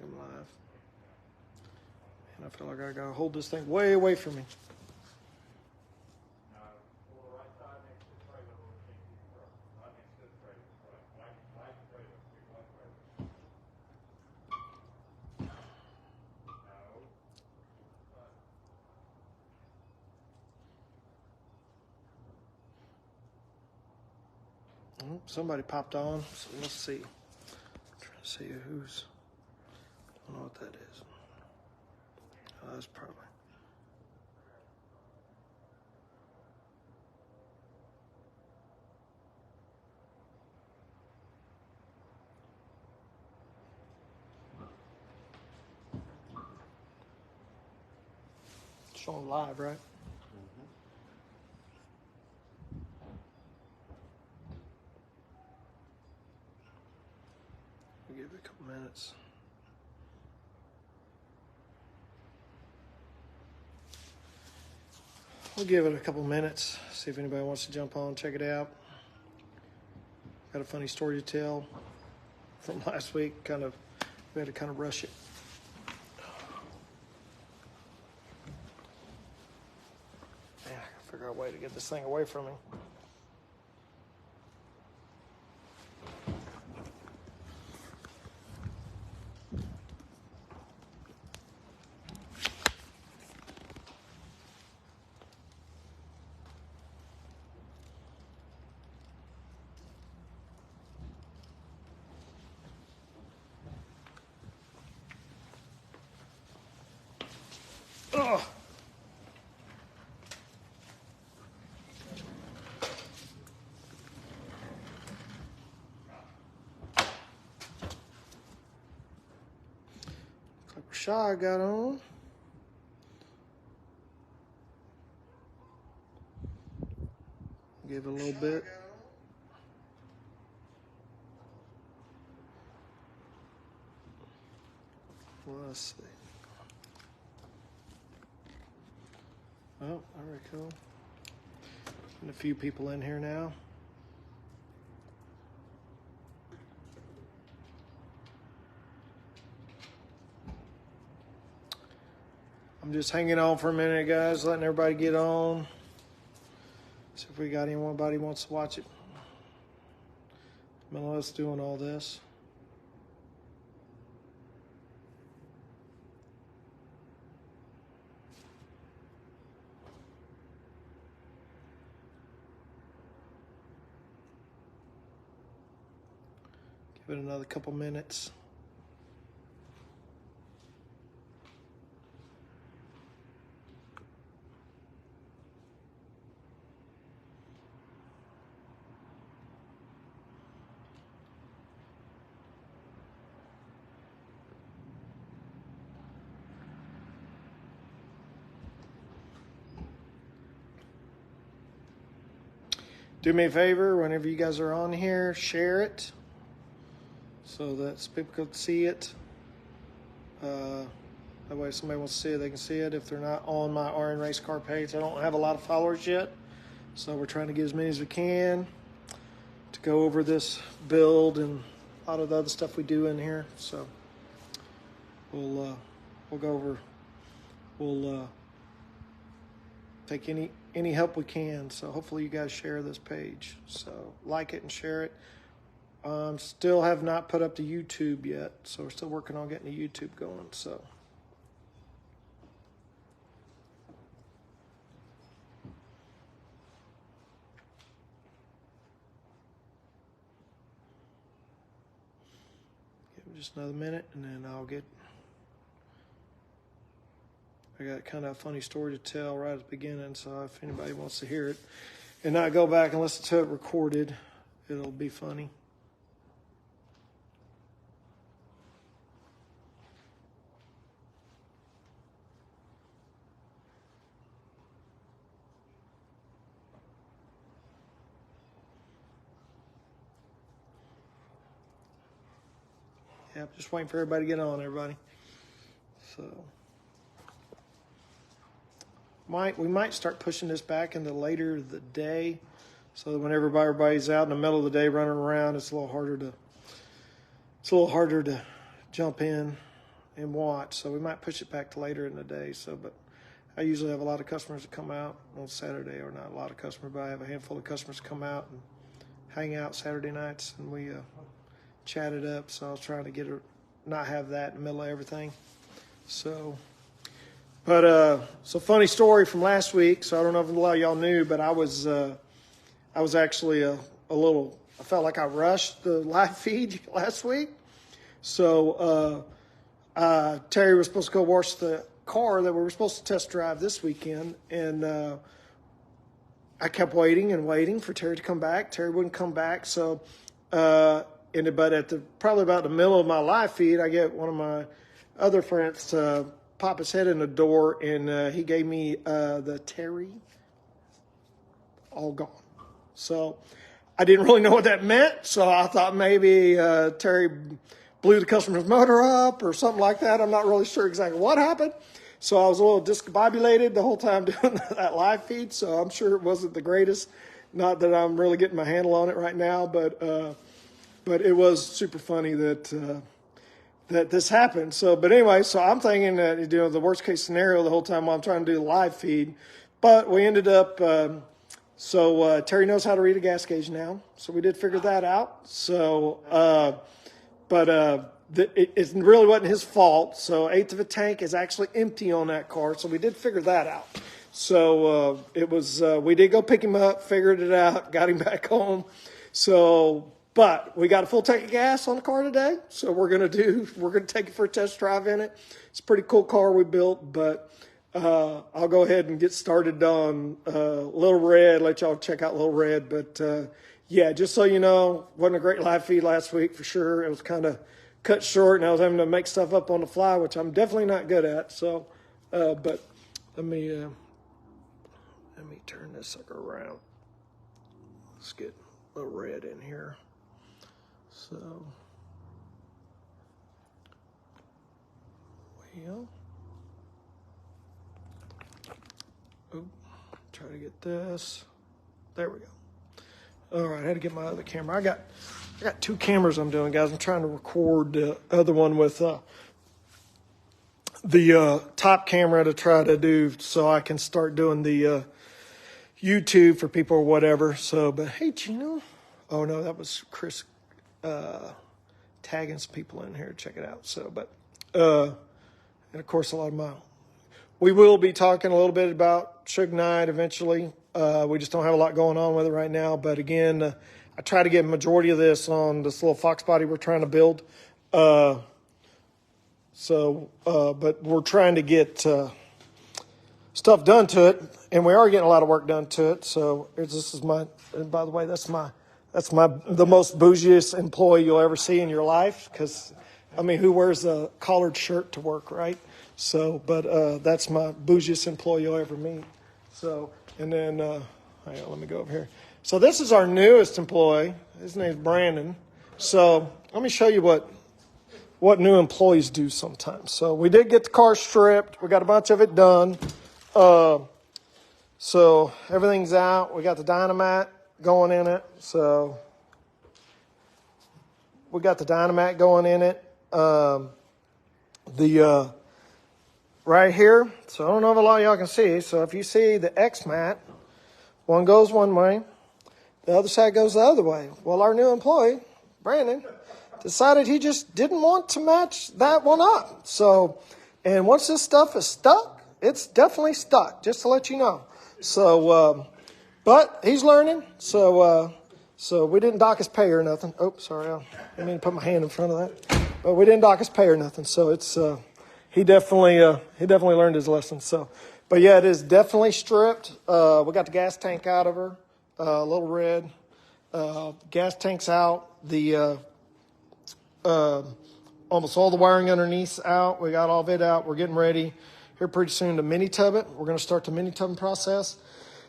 I'm live. And I feel like I gotta hold this thing way away from me. Oh, somebody popped on, so let's see. I'm trying to see who's. I don't know what that is. Oh, that's probably. Showing live, right? We'll give it a couple minutes. We'll give it a couple minutes, see if anybody wants to jump on, check it out. Got a funny story to tell from last week. We had to kind of rush it. Man, I gotta figure out a way to get this thing away from me. Ugh. Looks like Rashad got on. Give it a little bit. Well, let's see. Oh, very cool. And a few people in here now. I'm just hanging on for a minute, guys, letting everybody get on. See if we got anybody wants to watch it. Melissa's doing all this. Give it another couple minutes. Do me a favor, whenever you guys are on here, share it so that people can see it. That way if somebody wants to see it, they can see it. If they're not on my RN Race Car page, I don't have a lot of followers yet, so we're trying to get as many as we can to go over this build and a lot of the other stuff we do in here. So we'll go over, we'll take any help we can. So hopefully you guys share this page. So like it and share it. Still have not put up to YouTube yet, so we're still working on getting the YouTube going. So give me just another minute, and then I got kind of a funny story to tell right at the beginning, so if anybody wants to hear it and not go back and listen to it recorded, it'll be funny. Yep, just waiting for everybody to get on, everybody. So we might start pushing this back into later the day, so that when everybody's out in the middle of the day running around, it's a little harder to jump in. and watch. So we might push it back to later in the day. So, but I usually have a lot of customers that come out on Saturday, or not a lot of customers, but I have a handful of customers come out and hang out Saturday nights, and we chat it up. So I was trying to not have that in the middle of everything. So, but so funny story from last week. So I don't know if a lot of y'all knew, but I was actually a little. I felt like I rushed the live feed last week. So Terry was supposed to go wash the car that we were supposed to test drive this weekend, and I kept waiting and waiting for Terry to come back. Terry wouldn't come back, so but at probably about the middle of my live feed, I get one of my other friends to pop his head in the door, and he gave me the Terry all gone. So I didn't really know what that meant, so I thought maybe Terry blew the customer's motor up or something like that. I'm not really sure exactly what happened. So I was a little discombobulated the whole time doing that live feed, so I'm sure it wasn't the greatest. Not that I'm really getting my handle on it right now, but it was super funny that this happened. So, but anyway, so I'm thinking that, the worst case scenario the whole time while I'm trying to do the live feed. But we ended up, Terry knows how to read a gas gauge now, so we did figure that out. So, it really wasn't his fault. So 1/8 of a tank is actually empty on that car, so we did figure that out. So it was we did go pick him up, figured it out, got him back home. So, but we got a full tank of gas on the car today, so we're gonna take it for a test drive in it. It's a pretty cool car we built, but I'll go ahead and get started on Little Red. Let y'all check out Little Red. But yeah, just so you know, wasn't a great live feed last week for sure. It was kind of cut short, and I was having to make stuff up on the fly, which I'm definitely not good at. So, but let me turn this sucker around. Let's get Little Red in here. So, well. Try to get this. There we go. All right, I had to get my other camera. I got 2 cameras I'm doing, guys. I'm trying to record the other one with the top camera to try to do so I can start doing the YouTube for people or whatever. So, but hey, Gino. Oh no, that was Chris tagging some people in here. Check it out. So, but and of course a lot of we will be talking a little bit about Suge Knight eventually. We just don't have a lot going on with it right now. But again, I try to get a majority of this on this little Fox body we're trying to build. But we're trying to get stuff done to it, and we are getting a lot of work done to it. So this is my, and by the way, that's the most bougiest employee you'll ever see in your life. Because, I mean, who wears a collared shirt to work, right? So, but that's my bougiest employee you'll ever meet. So, and then, hang on, let me go over here. So this is our newest employee. His name's Brandon. So let me show you what new employees do sometimes. So we did get the car stripped. We got a bunch of it done. So everything's out. We got the dynamite going in it. So we got the dynamite going in it. Right here, so I don't know if a lot of y'all can see. So if you see the X-mat, one goes one way, the other side goes the other way. Well, our new employee, Brandon, decided he just didn't want to match that one up. So, and once this stuff is stuck, it's definitely stuck, just to let you know. So, but he's learning. So we didn't dock his pay or nothing. Oh, sorry, I didn't mean to put my hand in front of that. But we didn't dock his pay or nothing. So it's he definitely learned his lesson. So, but yeah, it is definitely stripped. We got the gas tank out of her, Little Red. Gas tank's out. The almost all the wiring underneath's out. We got all of it out. We're getting ready here pretty soon to mini tub it. We're going to start the mini tubbing process.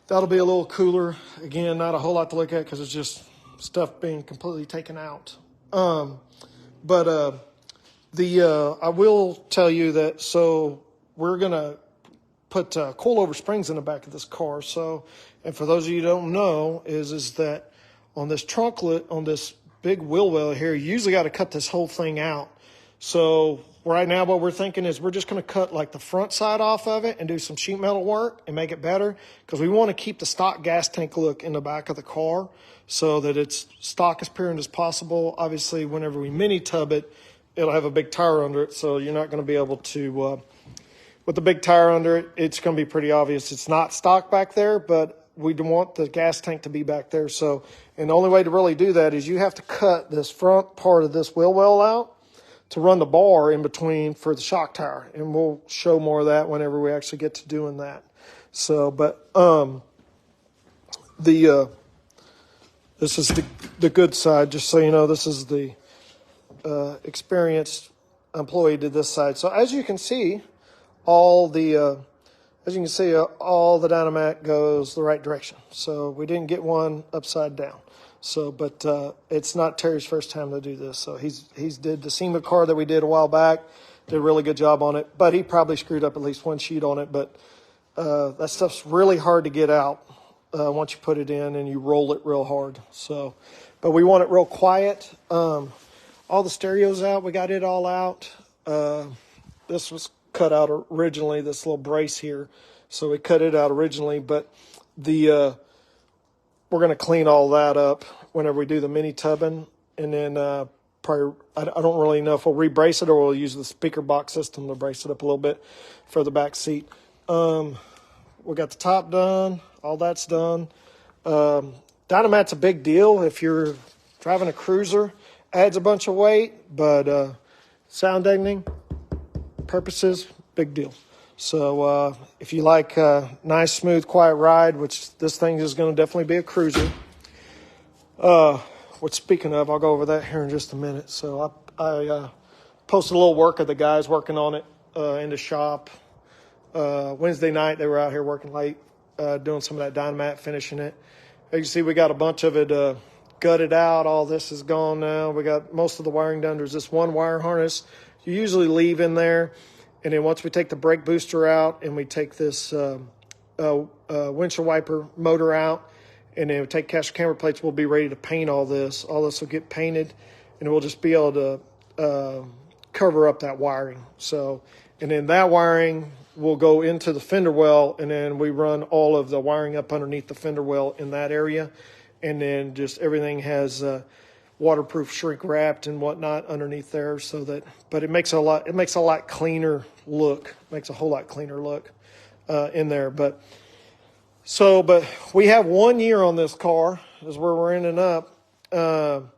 That'll be a little cooler. Again, not a whole lot to look at because it's just stuff being completely taken out. I will tell you that, so we're going to put coilover springs in the back of this car. So, and for those of you who don't know, is that on this trunklet, on this big wheel well here, you usually got to cut this whole thing out. So right now what we're thinking is we're just going to cut like the front side off of it and do some sheet metal work and make it better, because we want to keep the stock gas tank look in the back of the car so that it's stock as apparent as possible. Obviously, whenever we mini tub it, it'll have a big tire under it, so you're not going to be able to, with the big tire under it, it's going to be pretty obvious it's not stock back there, but we want the gas tank to be back there. So, and the only way to really do that is you have to cut this front part of this wheel well out to run the bar in between for the shock tower. And we'll show more of that whenever we actually get to doing that. So, but this is the good side, just so you know. This is the experienced employee to this side. So as you can see, all the Dynamat goes the right direction. So we didn't get one upside down. So, but it's not Terry's first time to do this. So he's did the SEMA car that we did a while back, did a really good job on it. But he probably screwed up at least one sheet on it. But that stuff's really hard to get out once you put it in and you roll it real hard. So, but we want it real quiet. All the stereos out, we got it all out. This was cut out originally, this little brace here. So we cut it out originally, but we're going to clean all that up whenever we do the mini tubbing. And then probably, I don't really know if we'll re-brace it or we'll use the speaker box system to brace it up a little bit for the back seat. We got the top done. All that's done. Dynamat's a big deal if you're driving a cruiser. Adds a bunch of weight, but sound deadening purposes, big deal. So if you like a nice, smooth, quiet ride, which this thing is going to definitely be a cruiser. Which, speaking of, I'll go over that here in just a minute. So I posted a little work of the guys working on it in the shop. Wednesday night, they were out here working late, doing some of that Dynamat, finishing it. As you see, we got a bunch of it gutted out. All this is gone now. We got most of the wiring done. There's this one wire harness you usually leave in there. And then once we take the brake booster out and we take this windshield wiper motor out, and then we take caster camber plates, we'll be ready to paint all this. All this will get painted, and we'll just be able to cover up that wiring. So, and then that wiring will go into the fender well, and then we run all of the wiring up underneath the fender well in that area. And then just everything has waterproof shrink wrapped and whatnot underneath there, so that, but it makes a lot cleaner look, makes a whole lot cleaner look in there. But we have 1 year on this car is where we're ending up. The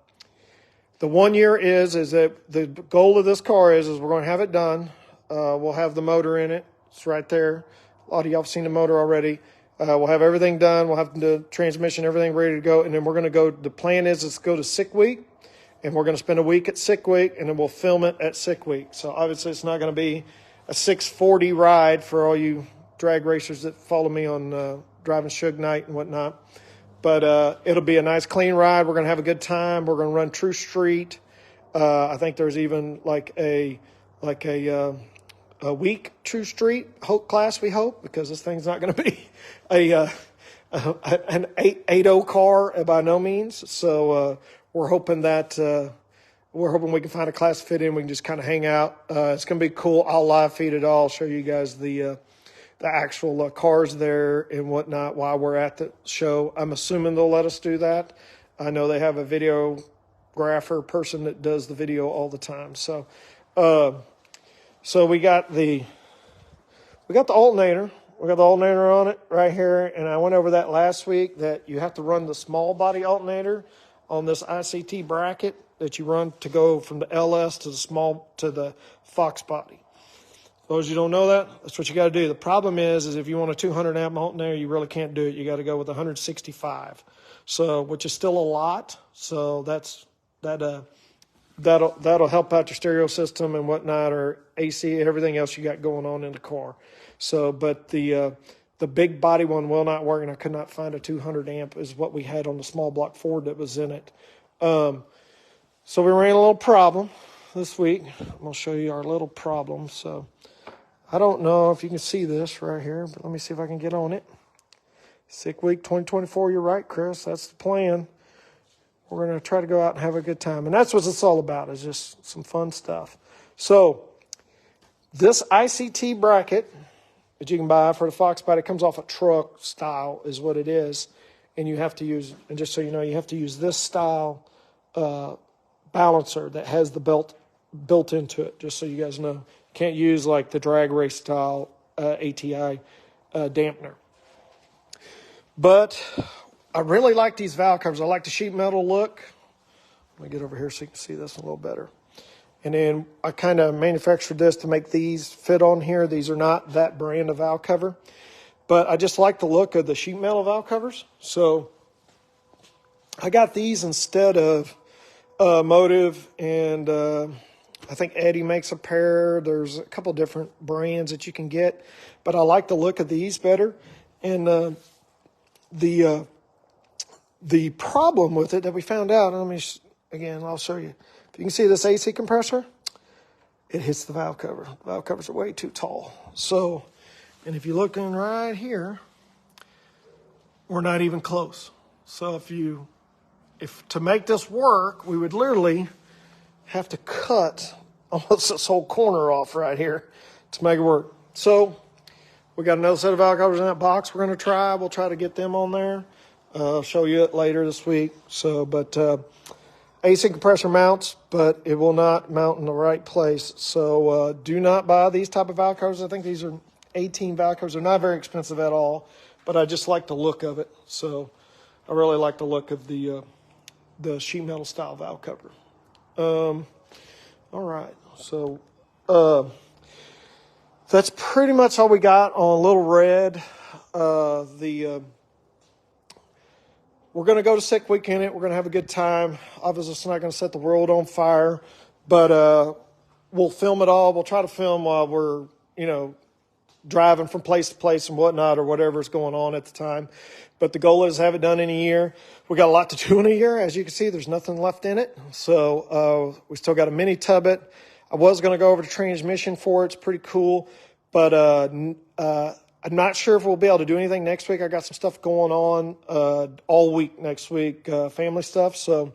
1 year is that the goal of this car is we're going to have it done. We'll have the motor in it. It's right there. A lot of y'all have seen the motor already. We'll have everything done. We'll have the transmission, everything ready to go. And then we're going to go, the plan is go to sick week. And we're going to spend a week at sick week. And then we'll film it at sick week. So obviously it's not going to be a 640 ride for all you drag racers that follow me on driving Suge Knight and whatnot. But it'll be a nice clean ride. We're going to have a good time. We're going to run True Street. I think there's even like a week True Street class, we hope, because this thing's not going to be an 8.0 car by no means. So we're hoping we can find a class to fit in. We can just kind of hang out. It's going to be cool. I'll live feed it all. Show you guys the actual cars there and whatnot while we're at the show. I'm assuming they'll let us do that. I know they have a videographer person that does the video all the time. So we got the alternator. We got the alternator on it right here, and I went over that last week, that you have to run the small body alternator on this ICT bracket that you run to go from the LS to the Fox body. For those of you who don't know that, that's what you got to do. The problem is if you want a 200 amp alternator, you really can't do it. You got to go with 165, so which is still a lot. So that'll help out your stereo system and whatnot, or AC, everything else you got going on in the car. So, but the big body one will not work, and I could not find a 200 amp is what we had on the small block Ford that was in it. So we ran a little problem this week. I'm going to show you our little problem. So I don't know if you can see this right here, but let me see if I can get on it. Sick week 2024, you're right, Chris. That's the plan. we're going to try to go out and have a good time. And that's what it's all about, is just some fun stuff. So this ICT bracket that you can buy for the Fox Body, it comes off a truck style is what it is. And you have to use, and just so you know, you have to use this style balancer that has the belt built into it, just so you guys know. You can't use like the drag race style ATI dampener. But I really like these valve covers. I like the sheet metal look. Let me get over here so you can see this a little better. And then I kind of manufactured this to make these fit on here. These are not that brand of valve cover, but I just like the look of the sheet metal valve covers. So I got these instead of Motive, and I think Eddie makes a pair. There's a couple different brands that you can get, but I like the look of these better. And the problem with it that we found out, and again, I'll show you. If you can see this AC compressor, it hits the valve cover. The valve covers are way too tall. So, and if you look in right here, we're not even close. So if to make this work, we would literally have to cut almost this whole corner off right here to make it work. So we got another set of valve covers in that box we're going to try. We'll try to get them on there. I'll show you it later this week. So, but AC compressor mounts, but it will not mount in the right place. So do not buy these type of valve covers. I think these are 18 valve covers. They're not very expensive at all, but I just like the look of it. So I really like the look of the sheet metal style valve cover. All right, so that's pretty much all we got on Little Red. We're going to go to Sick Week in it. We're going to have a good time. Obviously, it's not going to set the world on fire, but we'll film it all. We'll try to film while we're, driving from place to place and whatnot, or whatever's going on at the time. But the goal is to have it done in a year. We got a lot to do in a year. As you can see, there's nothing left in it. So we still got a mini Tubbit. I was going to go over to transmission for it. It's pretty cool. But I'm not sure if we'll be able to do anything next week. I got some stuff going on all week next week, family stuff. So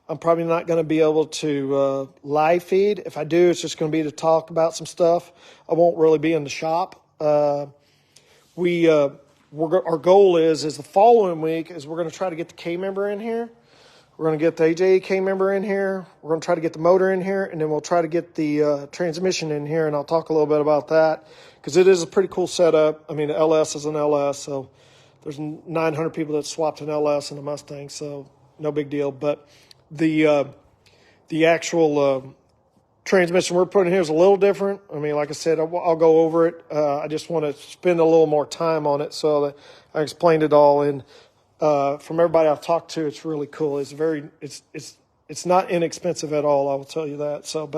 I'm probably not going to be able to live feed. If I do, it's just going to be to talk about some stuff. I won't really be in the shop. Our goal is the following week is we're going to try to get the K member in here. We're going to get the AJE K member in here. We're going to try to get the motor in here, and then we'll try to get the transmission in here, and I'll talk a little bit about that because it is a pretty cool setup. I mean, the LS is an LS, so there's 900 people that swapped an LS and a Mustang, so no big deal. But the actual transmission we're putting here is a little different. I mean, like I said, I'll go over it. I just want to spend a little more time on it so that I explained it all. And from everybody I've talked to, it's really cool. It's not inexpensive at all, I will tell you that. So,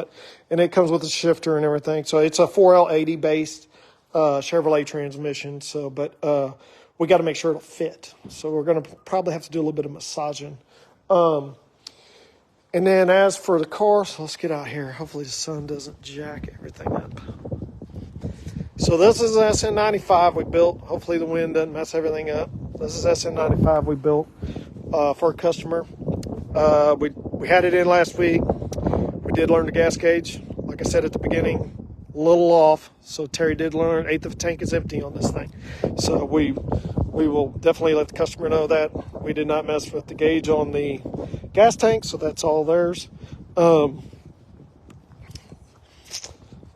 and it comes with a shifter and everything. So it's a 4L80 based Chevrolet transmission. So, but we got to make sure it'll fit. So we're going to probably have to do a little bit of massaging. And then as for the car, so let's get out here. Hopefully the sun doesn't jack everything up. So this is an SN95 we built. Hopefully the wind doesn't mess everything up. This is SN95 we built for a customer. We had it in last week. We did learn the gas gauge. Like I said at the beginning, a little off. So Terry did learn 1/8 of a tank is empty on this thing. So we will definitely let the customer know that we did not mess with the gauge on the gas tank, so that's all theirs.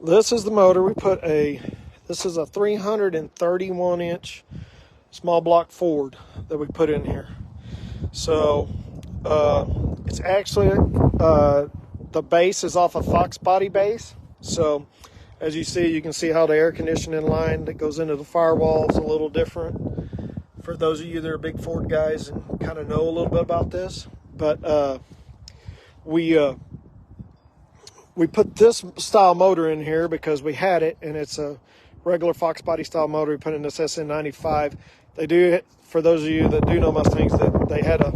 This is the motor. This is a 331-inch small block Ford that we put in here. So it's actually the base is off a Fox body base. So as you see, you can see how the air conditioning line that goes into the firewall is a little different. For those of you that are big Ford guys and kind of know a little bit about this, but we put this style motor in here because we had it, and it's a regular Fox body style motor. We put in this SN95. They do, for those of you that do know Mustangs, that they had a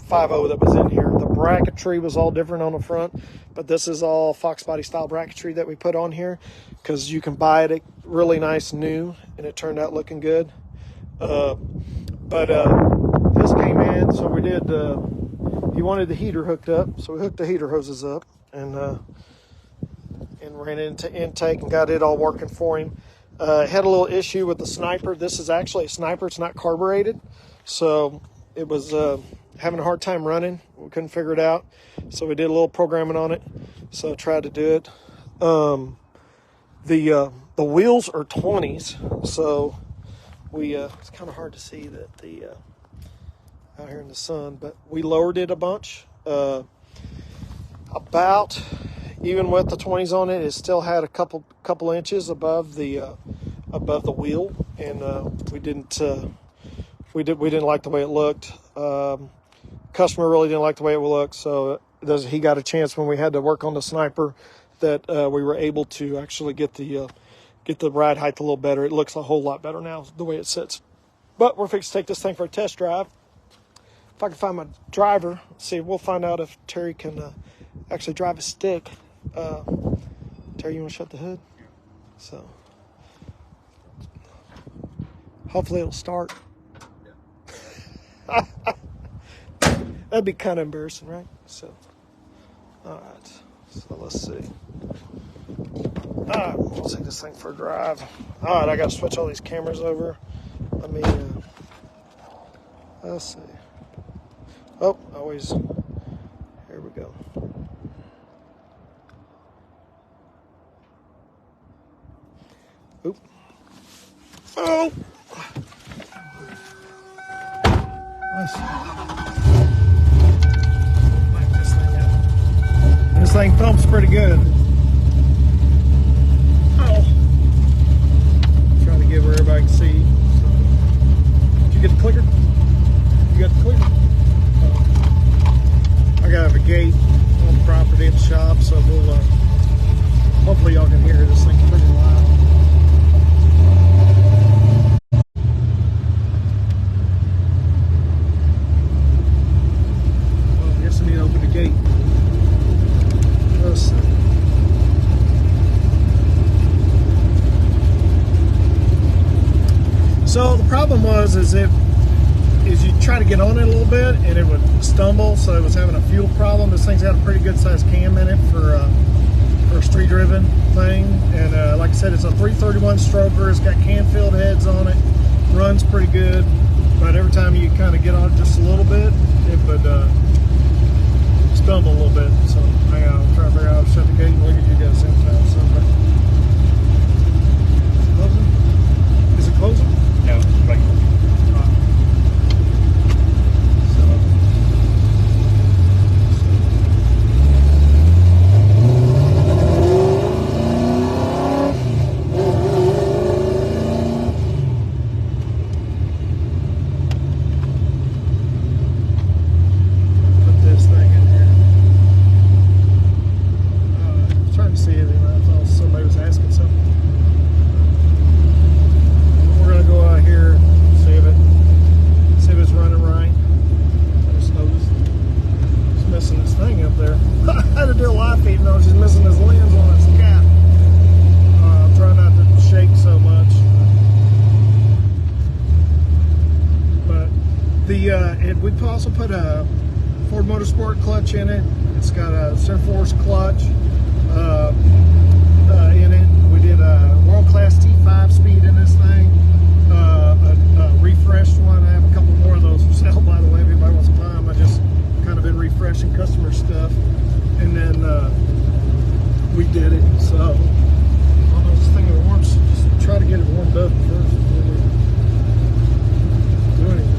5.0 that was in here. The bracketry was all different on the front, but this is all Fox body style bracketry that we put on here because you can buy it really nice new, and it turned out looking good. But this came in, so we did he wanted the heater hooked up, so we hooked the heater hoses up and ran it into intake and got it all working for him. Had a little issue with the sniper. This is actually a sniper. It's not carbureted, so it was having a hard time running. We couldn't figure it out, so we did a little programming on it. So I tried to do it. The wheels are 20s, so we it's kind of hard to see that out here in the sun, but we lowered it a bunch. About even with the 20s on it, it still had a couple inches above the wheel, and we didn't like the way it looked. Customer really didn't like the way it looked, so he got a chance when we had to work on the sniper that we were able to actually get the ride height a little better. It looks a whole lot better now the way it sits. But we're fixing to take this thing for a test drive. If I can find my driver, see, we'll find out if Terry can actually drive a stick. Terry, you want to shut the hood? So hopefully it'll start. Yeah. That'd be kind of embarrassing, right? So, all right. So let's see. All right, we'll take this thing for a drive. All right, I got to switch all these cameras over. Let me. Let's see. Oh, always. Here we go. Oop. Oh. Nice. Back this thing up. This thing thumps pretty good. Oh. Trying to get where everybody can see. So. Did you get the clicker? You got the clicker? I gotta have a gate on the property at the shop, so we'll hopefully y'all can hear this thing pretty loud. Well, I guess I need to open the gate. Let's see. So the problem was is you try to get on it a little bit and it would stumble, so it was having a fuel problem. This thing's got a pretty good sized cam in it for a street driven thing, and like I said, it's a 331 stroker. It's got cam filled heads on it, runs pretty good, but every time you kind of get on it just a little bit, it would stumble a little bit. So hang on, I'm trying to figure out how to shut the gate and look at you guys sometimes. So, closing? Is it closing? No, right. We also put a Ford Motorsport clutch in it. It's got a center force clutch in it. We did a world-class T5 speed in this thing, a refreshed one. I have a couple more of those for sale, by the way, if anybody wants to buy them. I just kind of been refreshing customer stuff, and then we did it. So I don't know, this thing warms. Just try to get it warmed up first before we do anything.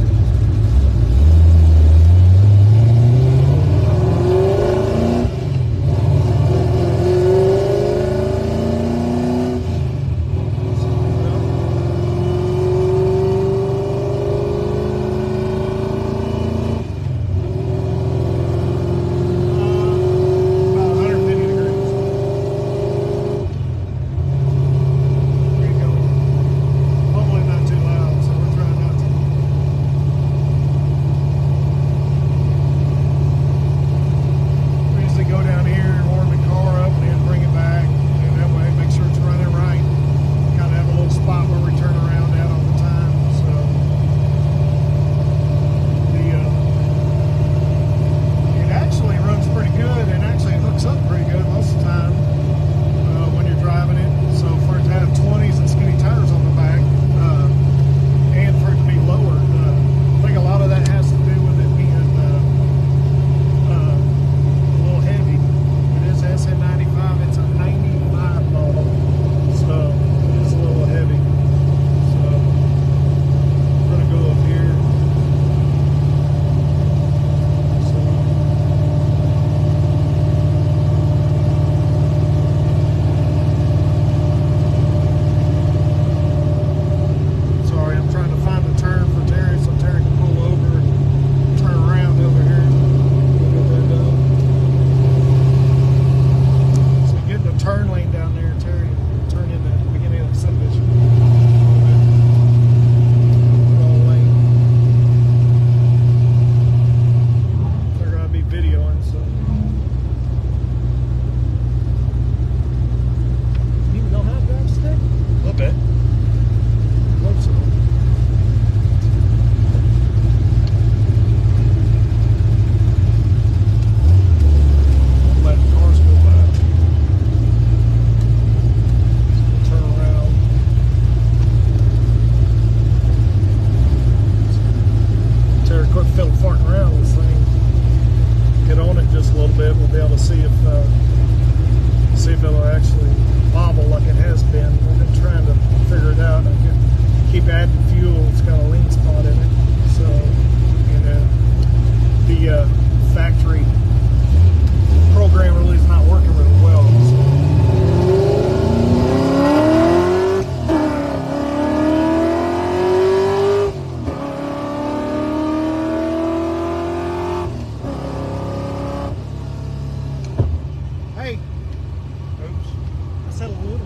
settle a little.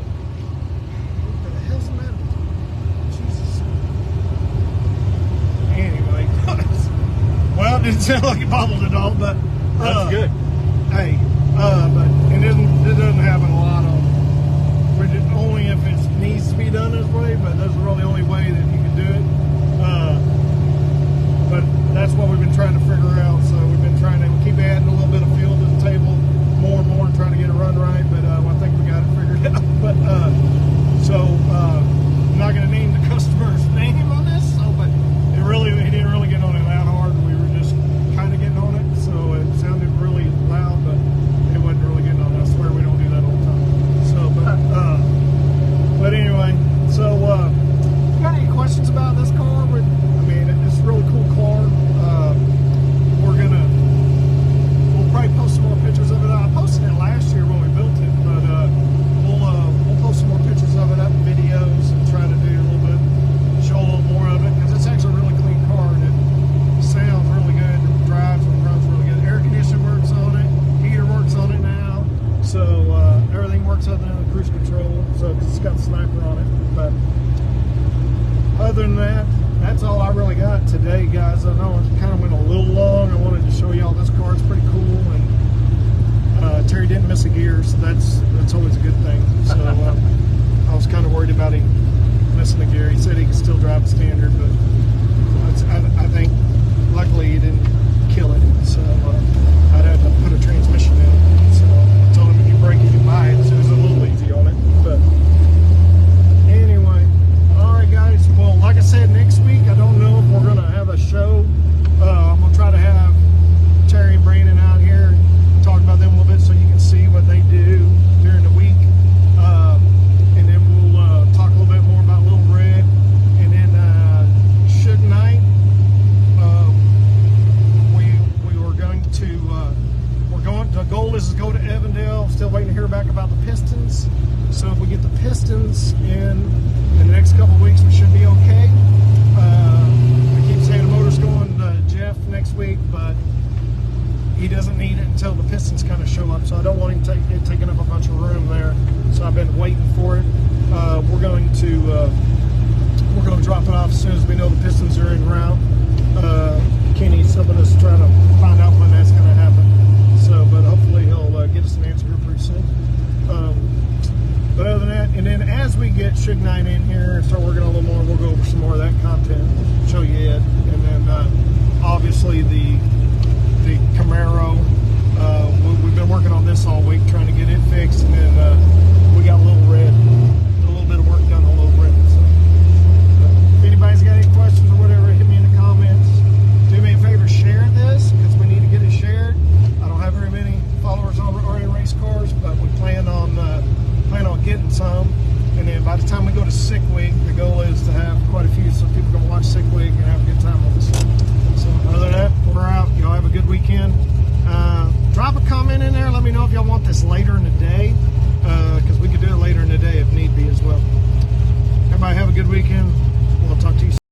What the hell's the matter with you? Jesus. Anyway, well, it didn't sound like it bobbled at all, but that's good. Hey, but it doesn't happen a lot of. Only if it needs to be done this way, but that's really the only way that you can do it. But that's what we've been trying to figure out. So we've been trying to keep adding a little bit of fuel to the table, more and more, and trying to get it run right. But I think we got it figured out. But I'm not going to name the customer's name on this. So, but he didn't really get on it that hard. We were just kind of getting on it, so it sounded really loud, but it wasn't really getting on it. I swear we don't do that all the time. So, but anyway, so if you got any questions about this car? I mean, it's a really cool car. We'll probably post some more pictures of it. I posted it last year when we built it, but we'll post some more pictures of it up in videos and try to do a little bit, show a little more of it, because it's actually a really clean car and it sounds really good. It drives really good. Air conditioning works on it. Heater works on it now. So everything works other than the cruise control. So 'cause it's got the sniper on it. But other than that, that's all I really got today, guys. I know it kind of went a little long. I wanted to show y'all this car. It's pretty cool, and Terry didn't miss a gear, so that's always a good thing. So I was kind of worried about him missing a gear. He said he could still drive the standard, but I think luckily he didn't kill it. So I'd have to put a transmission in it. So I told him if you break it, you buy it. So it was a little easy on it. But anyway, all right, guys. Well, like I said, next week I don't know if we're gonna have a show. I'm gonna try to have Terry and Brandon out here, talk about them a little bit, so you can see what they do during the week. And then we'll talk a little bit more about Little Red. And then Suge Knight, the goal is to go to Evandale. Still waiting to hear back about the Pistons. So if we get the Pistons in the next couple of weeks, we should be okay. I keep saying the motor's going to Jeff next week, but he doesn't need it until the Pistons kind of show up. So I don't want him taking up a bunch of room there. So I've been waiting for it. We're going to drop it off as soon as we know the Pistons are en route. Kenny's helping us try to find out when that's going to happen. So, but hopefully he'll get us an answer here pretty soon. But other than that, and then as we get Suge Knight in here and start working on a little more, we'll go over some more of that content, show you it, and then obviously the Camaro. We've been working on this all week, trying to get it fixed, and then we got Little Red, a little bit of work done on Little Red. So, if anybody's got any questions or whatever, hit me in the comments. Do me a favor, share this, because we need to get it shared. I don't have very many followers on RN Race Cars, but we plan on getting some. And then by the time we go to Sick Week, the goal is to have quite a few, so people can watch Sick Week and have a good time with us. So other than that, we're out. Y'all have a good weekend. Drop a comment in there. Let me know if y'all want this later in the day, because we could do it later in the day if need be as well. Everybody have a good weekend. We'll talk to you soon.